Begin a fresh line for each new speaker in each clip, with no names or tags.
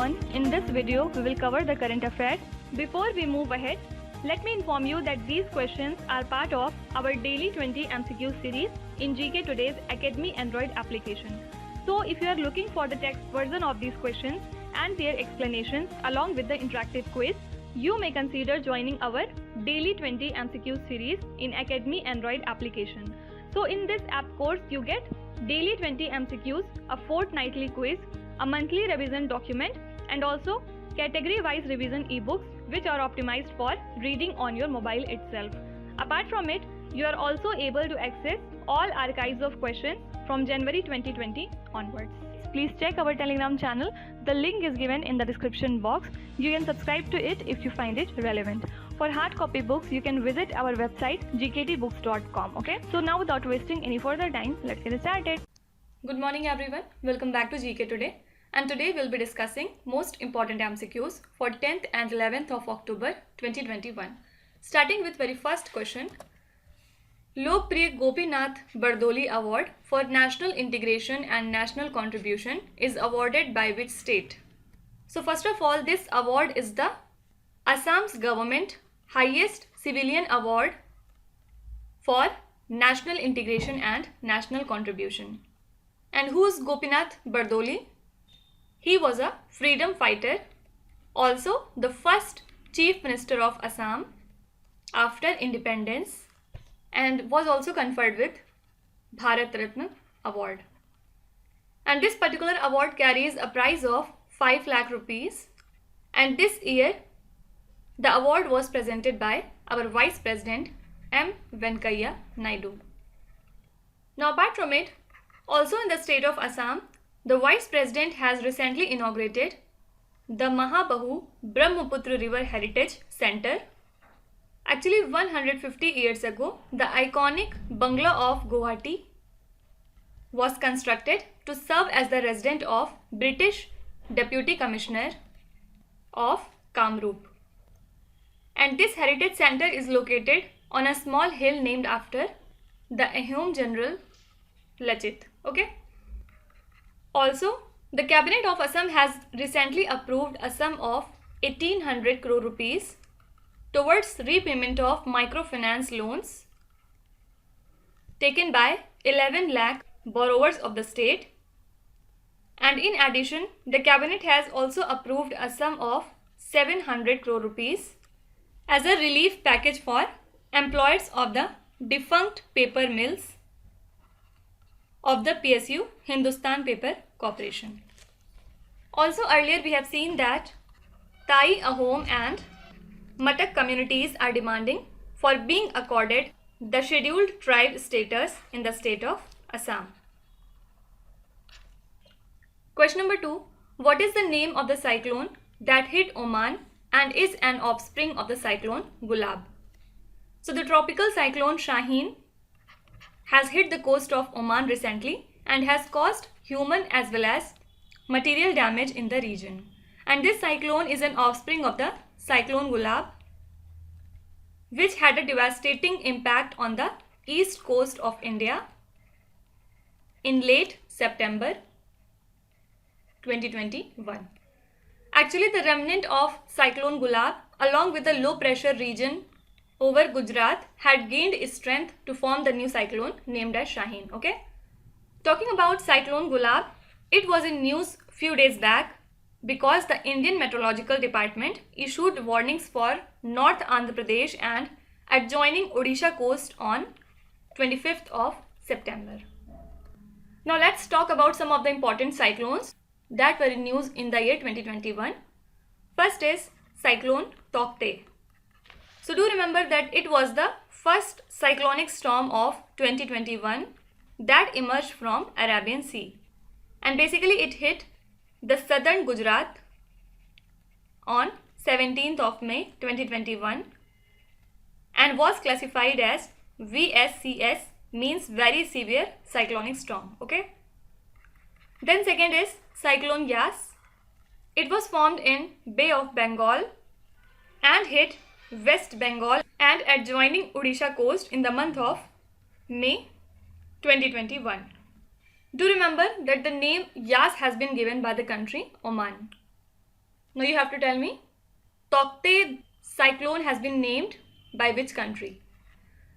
everyone, in this video we will cover the current affairs. Before we move ahead, let me inform you that these questions are part of our daily 20 MCQ series in GK Today's Academy Android application. So if you are looking for the text version of these questions and their explanations along with the interactive quiz, you may consider joining our daily 20 MCQ series in Academy Android application. So in this app course you get daily 20 MCQs, a fortnightly quiz, a monthly revision document, and also category-wise revision e-books which are optimized for reading on your mobile itself. Apart from it, you are also able to access all archives of questions from January 2020 onwards. Please check our Telegram channel. The link is given in the description box. You can subscribe to it if you find it relevant. For hard copy books, you can visit our website gktbooks.com. Okay, so now without wasting any further time, let's get started.
Good morning everyone. Welcome back to GK Today. And today we'll be discussing most important MCQs for 10th and 11th of October 2021. Starting with very first question. Lokapriya Gopinath Bordolol Award for National Integration and National Contribution is awarded by which state? So first of all, this award is the Assam's government highest civilian award for national integration and national contribution. And who is Gopinath Bordolol? He was a freedom fighter, also the first Chief Minister of Assam after independence, and was also conferred with Bharat Ratna award. And this particular award carries a prize of 5 lakh rupees, and this year the award was presented by our Vice President M. Venkaiah Naidu. Now apart from it, also in the state of Assam, the Vice President has recently inaugurated the Mahabahu Brahmaputra River Heritage Center. Actually, 150 years ago, the iconic Bungalow of Guwahati was constructed to serve as the residence of British Deputy Commissioner of Kamrup. And this heritage center is located on a small hill named after the Ahom General Lachit. Okay. Also, the Cabinet of Assam has recently approved a sum of 1800 crore rupees towards repayment of microfinance loans taken by 11 lakh borrowers of the state. And in addition, the Cabinet has also approved a sum of 700 crore rupees as a relief package for employees of the defunct paper mills of the PSU Hindustan Paper Corporation. Also earlier we have seen that Tai, Ahom and Matak communities are demanding for being accorded the scheduled tribe status in the state of Assam. Question number 2. What is the name of the cyclone that hit Oman and is an offspring of the cyclone Gulab? So the tropical cyclone Shaheen has hit the coast of Oman recently and has caused human as well as material damage in the region. And this cyclone is an offspring of the cyclone Gulab, which had a devastating impact on the east coast of India in late September 2021. Actually, the remnant of cyclone Gulab along with the low pressure region over Gujarat had gained its strength to form the new cyclone named as Shaheen. Okay. Talking about cyclone Gulab, it was in news few days back because the Indian Meteorological Department issued warnings for North Andhra Pradesh and adjoining Odisha coast on 25th of September. Now let's talk about some of the important cyclones that were in news in the year 2021. First is cyclone Taukte. So do remember that it was the first cyclonic storm of 2021 that emerged from Arabian Sea. And basically it hit the southern Gujarat on 17th of May 2021 and was classified as VSCS, means very severe cyclonic storm. Okay. Then second is cyclone Yas. It was formed in Bay of Bengal and hit West Bengal and adjoining Odisha coast in the month of May 2021. Do remember that the name Yas has been given by the country Oman. Now you have to tell me, Taukte cyclone has been named by which country?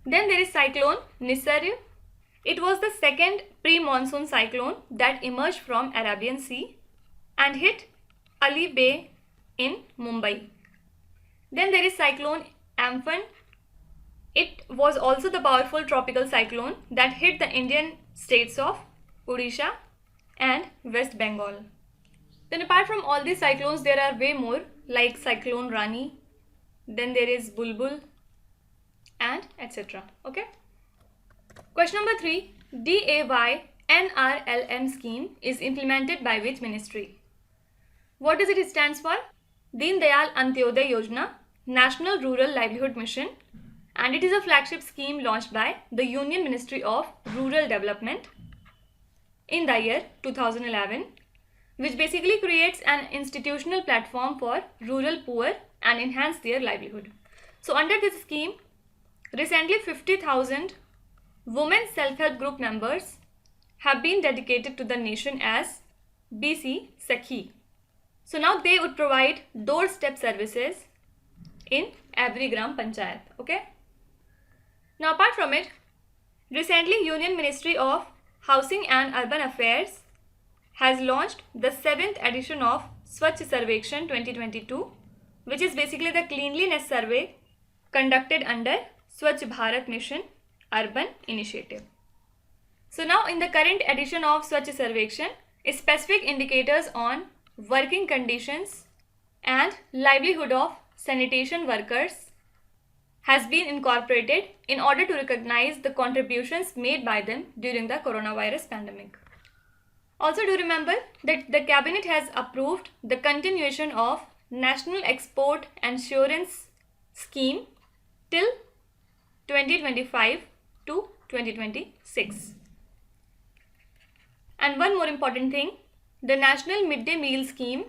Then there is cyclone Nisarg. It was the second pre-monsoon cyclone that emerged from Arabian Sea and hit Ali Bay in Mumbai. Then there is cyclone Amphan. It was also the powerful tropical cyclone that hit the Indian states of Odisha and West Bengal. Then apart from all these cyclones, there are way more like cyclone Rani, then there is Bulbul and etc. Okay. Question number 3. DAY NRLM scheme is implemented by which ministry? What does it stand for? Deen Dayal Antyodaya Yojana, National Rural Livelihood Mission, and it is a flagship scheme launched by the Union Ministry of Rural Development in the year 2011, which basically creates an institutional platform for rural poor and enhance their livelihood. So under this scheme, recently 50,000 women self-help group members have been dedicated to the nation as BC Sakhi. So now they would provide doorstep services in every Gram Panchayat. Okay. Now apart from it, recently Union Ministry of Housing and Urban Affairs has launched the 7th edition of Swachh Sarvekshan 2022, which is basically the cleanliness survey conducted under Swachh Bharat Mission Urban Initiative. So now in the current edition of Swachh Sarvekshan, specific indicators on working conditions and livelihood of sanitation workers has been incorporated in order to recognize the contributions made by them during the coronavirus pandemic. Also do remember that the cabinet has approved the continuation of National Export Insurance Scheme till 2025 to 2026. And one more important thing, the National Midday Meal Scheme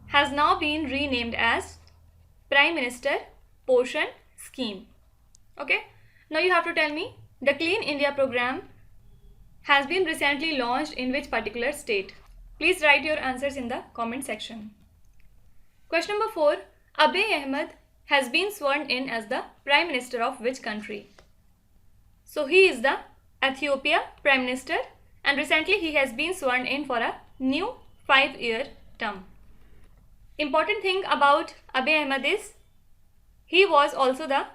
has now been renamed as Prime Minister Poshan Scheme. Okay. Now you have to tell me, the Clean India program has been recently launched in which particular state? Please write your answers in the comment section. Question number 4. Abiy Ahmed has been sworn in as the Prime Minister of which country? So he is the Ethiopia Prime Minister, and recently he has been sworn in for a new 5-year term. Important thing about Abiy Ahmed is he was also the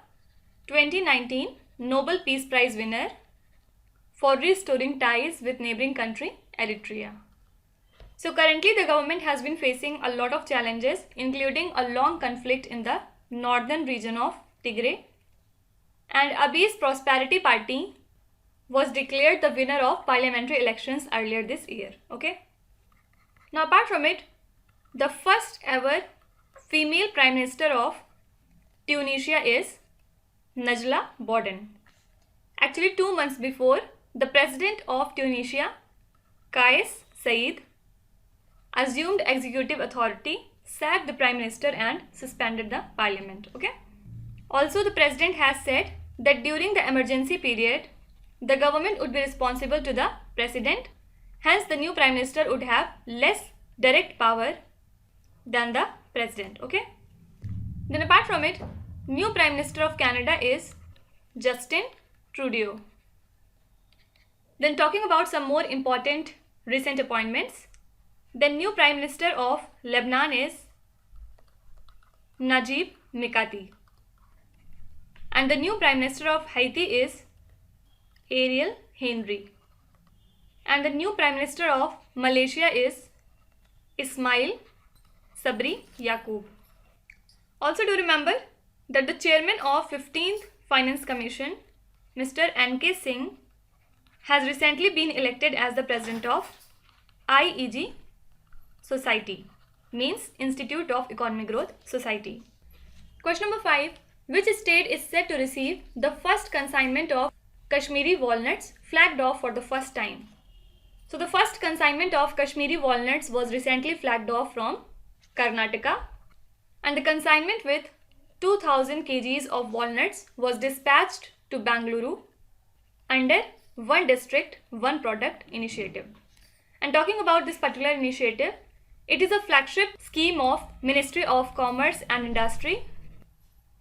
2019 Nobel Peace Prize winner for restoring ties with neighboring country Eritrea. So currently the government has been facing a lot of challenges, including a long conflict in the northern region of Tigray, and Abiy's Prosperity Party was declared the winner of parliamentary elections earlier this year. Okay. Now apart from it, the first ever female Prime Minister of Tunisia is Najla Bouden. Actually 2 months before, the President of Tunisia, Kais Saied, assumed executive authority, sacked the Prime Minister and suspended the Parliament. Okay. Also the President has said that during the emergency period, the government would be responsible to the President. Hence the new Prime Minister would have less direct power than the President. Okay. Then apart from it, new Prime Minister of Canada is Justin Trudeau. Then talking about some more important recent appointments, the new Prime Minister of Lebanon is Najib Mikati. And the new Prime Minister of Haiti is Ariel Henry. And the new Prime Minister of Malaysia is Ismail Sabri Yaqub. Also do remember that the chairman of 15th Finance Commission, Mr. N.K. Singh, has recently been elected as the president of IEG Society, means Institute of Economic Growth Society. Question number 5. Which state is said to receive the first consignment of Kashmiri walnuts flagged off for the first time? So the first consignment of Kashmiri walnuts was recently flagged off from Karnataka, and the consignment with 2000 kgs of walnuts was dispatched to Bangalore under One District, One Product initiative. And talking about this particular initiative, It is a flagship scheme of Ministry of Commerce and Industry.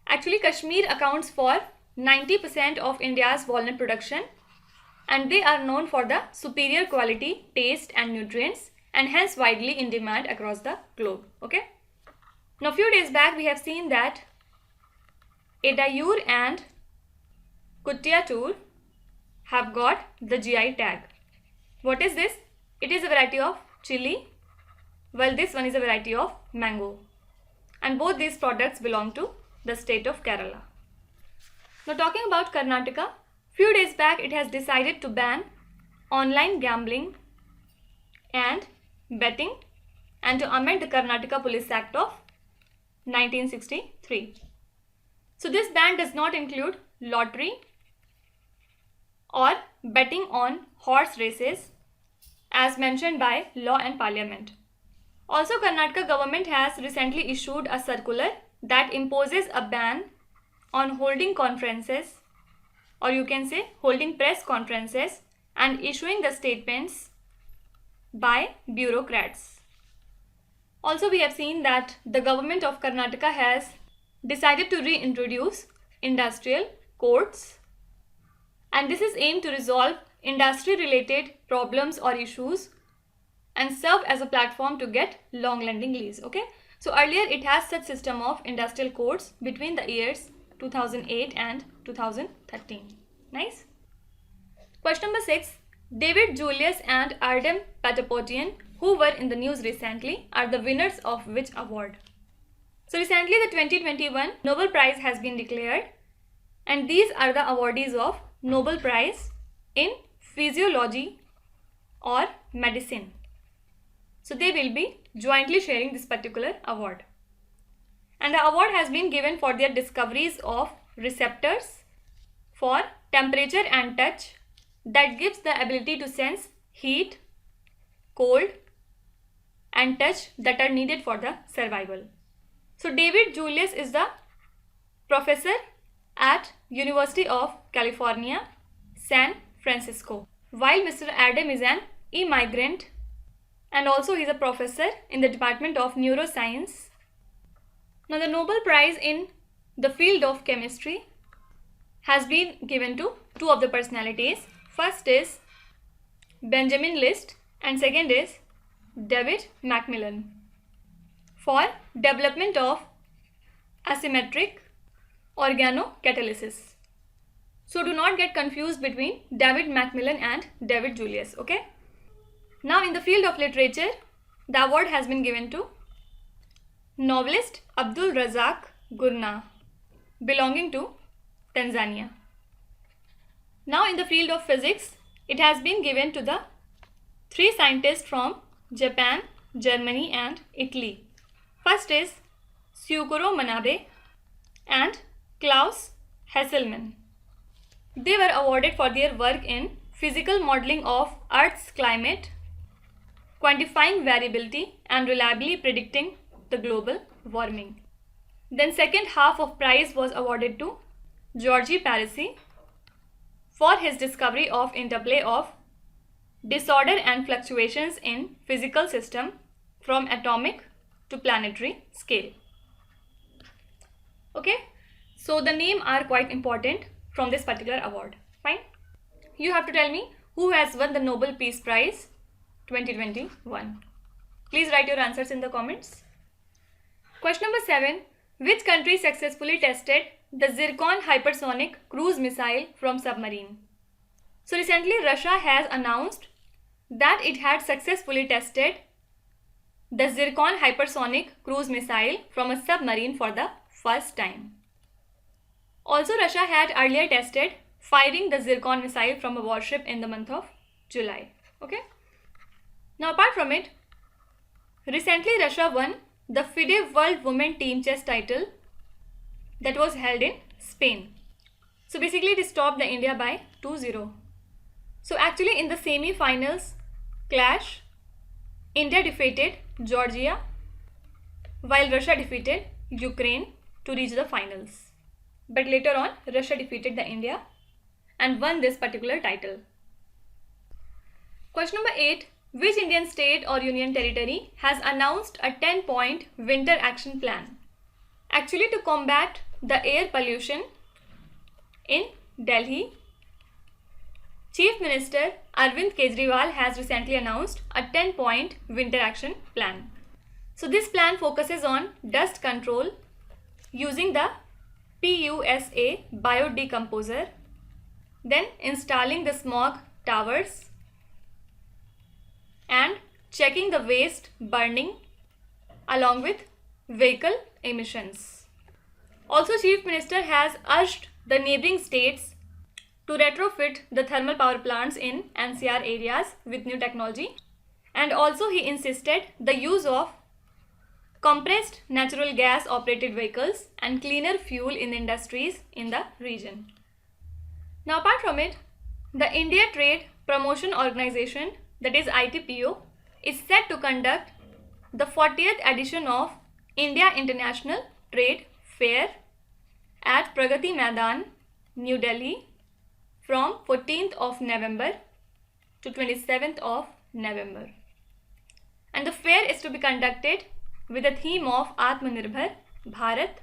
Actually, Kashmir accounts for 90% of India's walnut production, and they are known for the superior quality, taste and nutrients, and hence widely in demand across the globe. Okay. Now, few days back we have seen that Edayur and Kuttiyatur have got the GI tag. What is this? It is a variety of chili, while this one is a variety of mango. And both these products belong to the state of Kerala. Now, talking about Karnataka, few days back it has decided to ban online gambling and betting and to amend the Karnataka Police Act of 1963. So this ban does not include lottery or betting on horse races as mentioned by Law and Parliament. Also, Karnataka government has recently issued a circular that imposes a ban on holding conferences, or you can say holding press conferences and issuing the statements by bureaucrats. Also, we have seen that the government of Karnataka has decided to reintroduce industrial courts, and this is aimed to resolve industry related problems or issues and serve as a platform to get long lending lease. Okay, so earlier it has such system of industrial courts between the years 2008 and 2013. Nice. Question number 6. David, Julius and Ardem Patapoutian, who were in the news recently, are the winners of which award? So recently the 2021 Nobel Prize has been declared, and these are the awardees of Nobel Prize in Physiology or Medicine. So they will be jointly sharing this particular award. And the award has been given for their discoveries of receptors for temperature and touch that gives the ability to sense heat, cold and touch that are needed for the survival. So David Julius is the professor at University of California, San Francisco, while Mr. Ardem is an immigrant and also he is a professor in the Department of Neuroscience. Now, the Nobel Prize in the field of chemistry has been given to two of the personalities. First is Benjamin List and second is David Macmillan for development of asymmetric organocatalysis. So do not get confused between David Macmillan and David Julius. Okay. Now, in the field of literature, the award has been given to novelist Abdul Razak Gurnah, belonging to Tanzania. Now, in the field of physics, it has been given to the three scientists from Japan, Germany and Italy. First is Syukuro Manabe and Klaus Hasselmann. They were awarded for their work in physical modeling of Earth's climate, quantifying variability and reliably predicting the global warming. Then second half of prize was awarded to Georgi Parisi for his discovery of interplay of disorder and fluctuations in physical system from atomic to planetary scale. Okay, so the name are quite important from this particular award. Fine. You have to tell me who has won the Nobel Peace Prize 2021. Please write your answers in the comments. Question number 7. Which country successfully tested the Zircon hypersonic cruise missile from submarine? So recently Russia has announced that it had successfully tested the Zircon hypersonic cruise missile from a submarine for the first time. Also, Russia had earlier tested firing the Zircon missile from a warship in the month of July. Okay. Now, apart from it, recently Russia won the FIDE World Women Team Chess title that was held in Spain. So basically it stopped the India by 2-0. So actually in the semi-finals clash, India defeated Georgia while Russia defeated Ukraine to reach the finals. But later on, Russia defeated the India and won this particular title. Question number 8. Which Indian state or union territory has announced a 10-point winter action plan? Actually, to combat the air pollution in Delhi, Chief Minister Arvind Kejriwal has recently announced a 10-point winter action plan. So this plan focuses on dust control using the PUSA biodecomposer, then installing the smog towers and checking the waste burning along with vehicle emissions. Also, Chief Minister has urged the neighbouring states to retrofit the thermal power plants in NCR areas with new technology, and also he insisted the use of compressed natural gas operated vehicles and cleaner fuel in industries in the region. Now, apart from it, the India Trade Promotion Organization, that is ITPO, is set to conduct the 40th edition of India International Trade Fair at Pragati Maidan, New Delhi from 14th of November to 27th of November. And the fair is to be conducted with the theme of Atmanirbhar Bharat,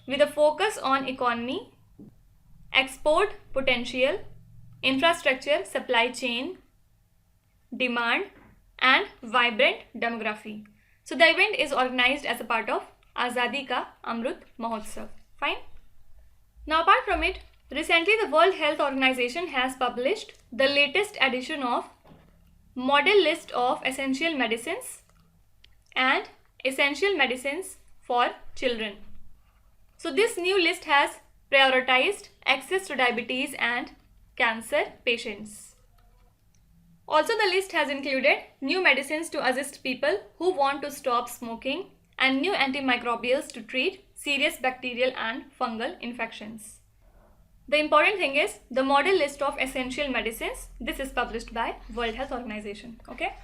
with a focus on economy, export potential, infrastructure, supply chain, demand and vibrant demography. So the event is organized as a part of Azadi Ka Amrut Mahotsav. Fine. Now, apart from it, recently the World Health Organization has published the latest edition of Model List of Essential Medicines and Essential Medicines for Children. So this new list has prioritized access to diabetes and cancer patients. Also, the list has included new medicines to assist people who want to stop smoking and new antimicrobials to treat serious bacterial and fungal infections. The important thing is the model list of essential medicines. This is published by World Health Organization. Okay.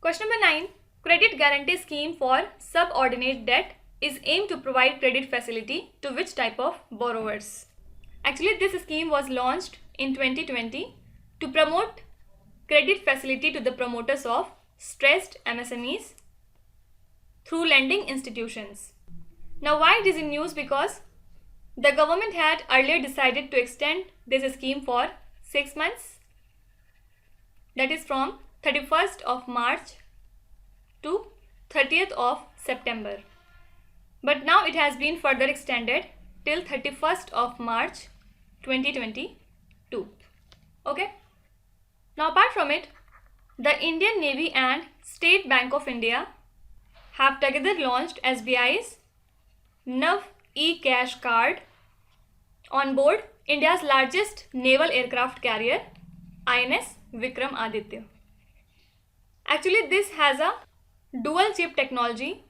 Question number 9. Credit guarantee scheme for subordinate debt is aimed to provide credit facility to which type of borrowers? Actually, this scheme was launched in 2020 to promote credit facility to the promoters of stressed MSMEs through lending institutions. Now, why it is in news? Because the government had earlier decided to extend this scheme for 6 months, that is from 31st of March to 30th of September. But now it has been further extended till 31st of March 2022. Okay. Now, apart from it, the Indian Navy and State Bank of India have together launched SBI's Nav e-Cash card on board India's largest naval aircraft carrier, INS Vikram Aditya. Actually, this has a dual chip technology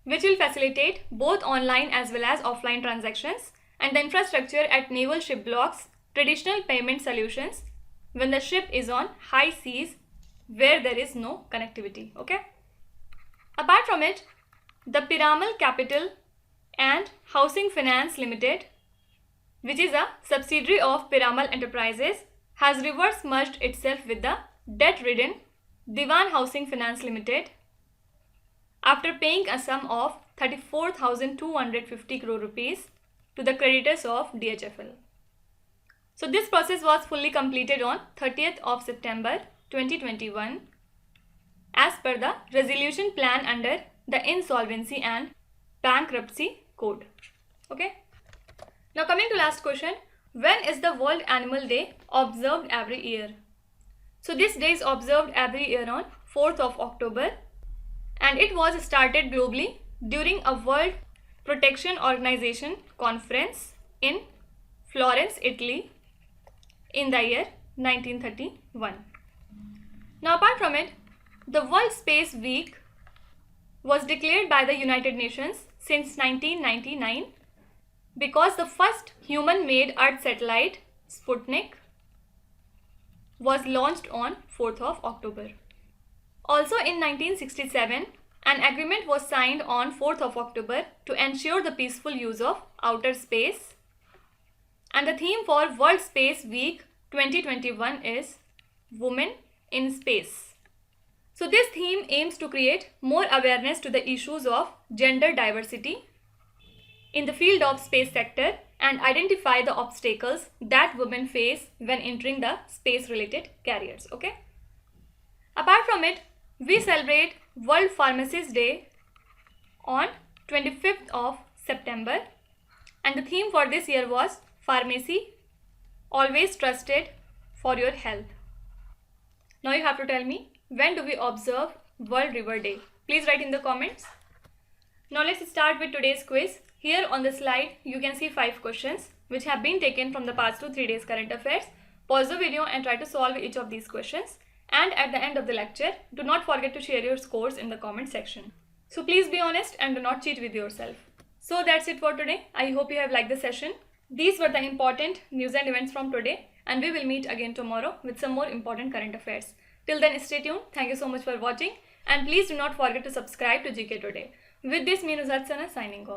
which will facilitate both online as well as offline transactions and the infrastructure at naval ship blocks, traditional payment solutions when the ship is on high seas where there is no connectivity. Okay. Apart from it, the Piramal Capital and Housing Finance Limited, which is a subsidiary of Piramal Enterprises, has reverse merged itself with the debt-ridden Diwan Housing Finance Limited after paying a sum of 34,250 crore rupees to the creditors of DHFL. So this process was fully completed on 30th of September 2021 as per the resolution plan under the Insolvency and Bankruptcy Code. Okay. Now, coming to last question, when is the World Animal Day observed every year? So this day is observed every year on 4th of October and it was started globally during a World Protection Organization conference in Florence, Italy in the year 1931. Now, apart from it, the World Space Week was declared by the United Nations since 1999 because the first human-made Earth satellite, Sputnik, was launched on 4th of October. Also in 1967, an agreement was signed on 4th of October to ensure the peaceful use of outer space. And the theme for World Space Week 2021 is Women in space. So this theme aims to create more awareness to the issues of gender diversity in the field of space sector and identify the obstacles that women face when entering the space related careers. Okay. Apart from it, we celebrate World Pharmacist Day on 25th of September, and the theme for this year was Pharmacy, always trusted for your health. Now you have to tell me, when do we observe World River Day? Please write in the comments. Now let's start with today's quiz. Here on the slide, you can see 5 questions which have been taken from the past 2-3 days current affairs. Pause the video and try to solve each of these questions. And at the end of the lecture, do not forget to share your scores in the comment section. So please be honest and do not cheat with yourself. So that's it for today. I hope you have liked the session. These were the important news and events from today, and we will meet again tomorrow with some more important current affairs. Till then, stay tuned. Thank you so much for watching, and please do not forget to subscribe to GK Today. With this, me Nuzhat Sana signing off.